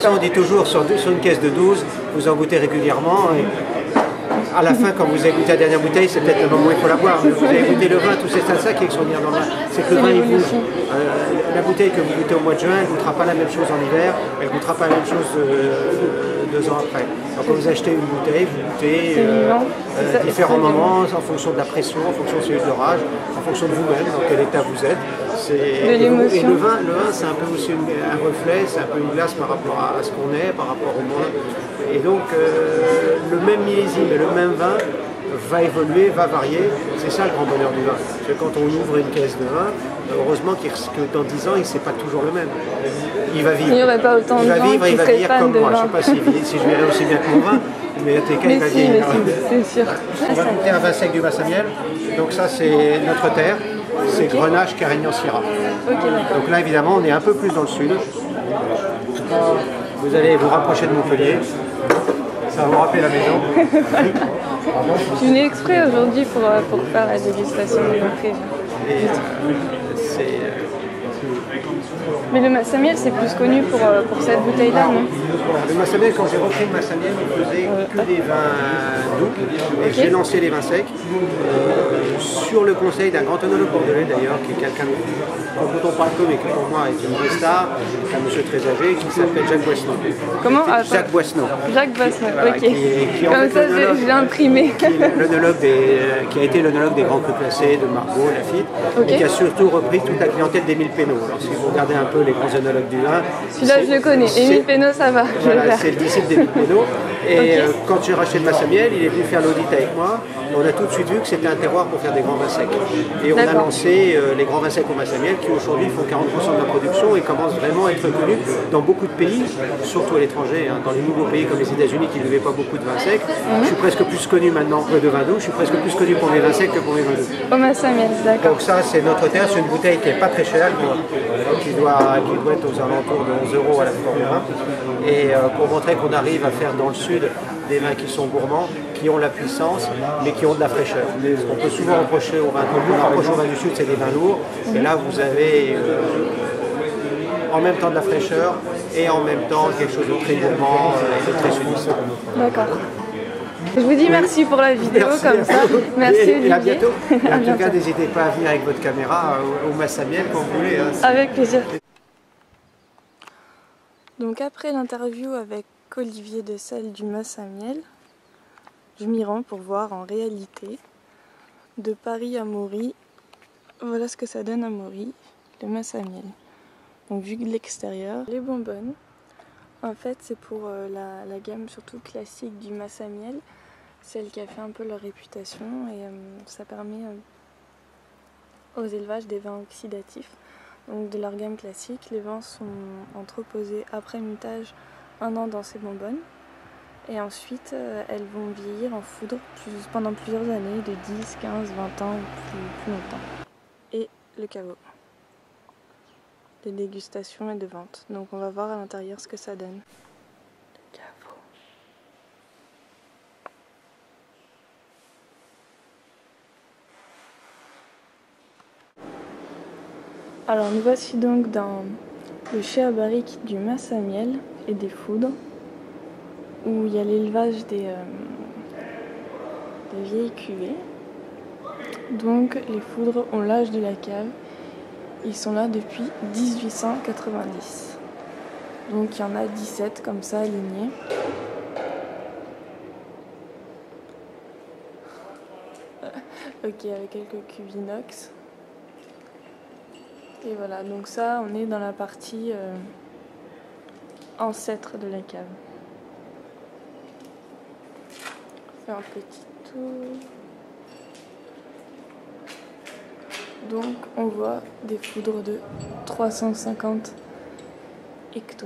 Ça, on dit toujours, sur une caisse de 12, vous en goûtez régulièrement. Et à la fin, quand vous avez goûté la dernière bouteille, c'est peut-être le moment où il faut la boire. Vous avez goûté le vin, tout c'est ça qui est extraordinaire dans le vin. C'est que le vin, il bouge. La bouteille que vous goûtez au mois de juin, elle ne goûtera pas la même chose en hiver, elle ne goûtera pas la même chose 2 ans après. Donc quand vous achetez une bouteille, vous goûtez différents moments en fonction de la pression, en fonction de celui d'orage, en fonction de vous-même, dans quel état vous êtes. De l'émotion. Et le vin c'est un peu aussi un reflet, c'est un peu une glace par rapport à ce qu'on est, par rapport au monde. Et donc le même millésime et le même vin va évoluer, va varier. C'est ça le grand bonheur du vin. C'est quand on ouvre une caisse de vin, heureusement que dans 10 ans, il ne sait pas toujours le même. Il va vivre. Il n'y aurait pas autant de gens qui seraient fans de vin. Je ne sais pas si je verrais aussi bien que mon vin, mais en tout cas, il va vivre. C'est sûr. On va goûter un vin sec du Masamiel. Donc ça, c'est notre terre. C'est Grenache, Carignan, Syrah. Donc là, évidemment, on est un peu plus dans le sud. Vous allez vous rapprocher de Montpellier. Ça va vous rappeler la maison. Je venais exprès aujourd'hui pour faire la dégustation de l'entrée. Mais le Masamiel, c'est plus connu pour cette bouteille-là, non? Le Masamiel, quand j'ai repris le Masamiel, il faisait que des vins doux. Et j'ai lancé les vins secs sur le conseil d'un grand œnologue bordelais d'ailleurs, qui est quelqu'un dont on parle peu, mais qui pour moi est une vraie star, un monsieur très âgé, qui s'appelle Jacques Boisseneau. Comment? Jacques Boisseneau. Jacques Boisseneau, voilà, ok. Qui comme ça, je l'ai imprimé. Qui a été l'œnologue des grands crus classés, de Margaux, Lafite, et qui a surtout repris toute la clientèle d'Émile Pénaud. Alors si vous regardez un peu les grands œnologues du vin... Celui-là, je le connais. Émile Pénaud, ça va. Voilà, c'est le disciple d'Émile Pénaud. Et quand j'ai racheté le Masamiel, il est venu faire l'audit avec moi. Et on a tout de suite vu que c'était un terroir pour faire des grands vins secs. Et on a lancé les grands vins secs au Masamiel, qui aujourd'hui font 40% de la production et commencent vraiment à être connus dans beaucoup de pays, surtout à l'étranger, hein, dans les nouveaux pays comme les États-Unis qui ne buvaient pas beaucoup de vins secs. Je suis presque plus connu maintenant de vin doux, je suis presque plus connu pour mes vins secs que pour mes vins doux. Au Masamiel, d'accord. Donc ça, c'est notre terre, c'est une bouteille qui n'est pas très chère, qui doit être aux alentours de 11 € à la forme. Et pour montrer qu'on arrive à faire dans le sud des vins qui sont gourmands, qui ont la puissance, mais qui ont de la fraîcheur. On peut souvent reprocher au vin du sud, c'est des vins lourds. Et là, vous avez en même temps de la fraîcheur et en même temps quelque chose de très gourmand et de très sudiste. D'accord. Je vous dis merci pour la vidéo, merci comme ça. Merci Olivier. Et à bientôt. Et en tout cas, n'hésitez pas à venir avec votre caméra au Masamiel quand vous voulez. Hein. Avec plaisir. Donc après l'interview avec Olivier de Selle du Masamiel, je m'y rends pour voir en réalité de Paris à Maury. Voilà ce que ça donne à Maury, le Masamiel. Donc vu de l'extérieur, les bonbonnes, en fait c'est pour la gamme surtout classique du Masamiel, celle qui a fait un peu leur réputation et ça permet aux élevages des vins oxydatifs. Donc de leur gamme classique, les vins sont entreposés après mutage 1 an dans ces bonbonnes. Et ensuite, elles vont vieillir en foudre pendant plusieurs années, de 10, 15, 20 ans ou plus longtemps. Et le caveau de dégustation et de vente. Donc on va voir à l'intérieur ce que ça donne. Le caveau. Alors nous voici donc dans le chai à barrique du Masamiel et des foudres, où il y a l'élevage des vieilles cuvées. Donc les foudres ont l'âge de la cave. Ils sont là depuis 1890. Donc il y en a 17 comme ça alignés. Ok, avec quelques cuves inox. Et voilà, donc ça on est dans la partie ancêtre de la cave. Faire un petit tour. Donc on voit des foudres de 350 hectos.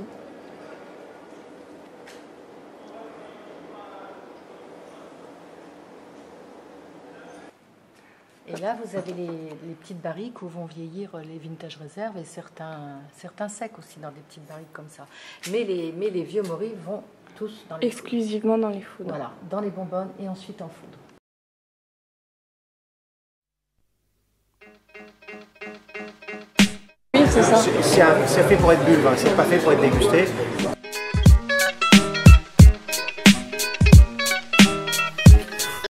Et là, vous avez les petites barriques où vont vieillir les vintage réserves et certains secs aussi dans des petites barriques comme ça. Mais les vieux moris vont tous dans les exclusivement dans les foudres. Voilà, dans les bonbonnes et ensuite en foudre. Oui, c'est ça. C'est fait pour être bu, le vin, c'est pas fait pour être dégusté.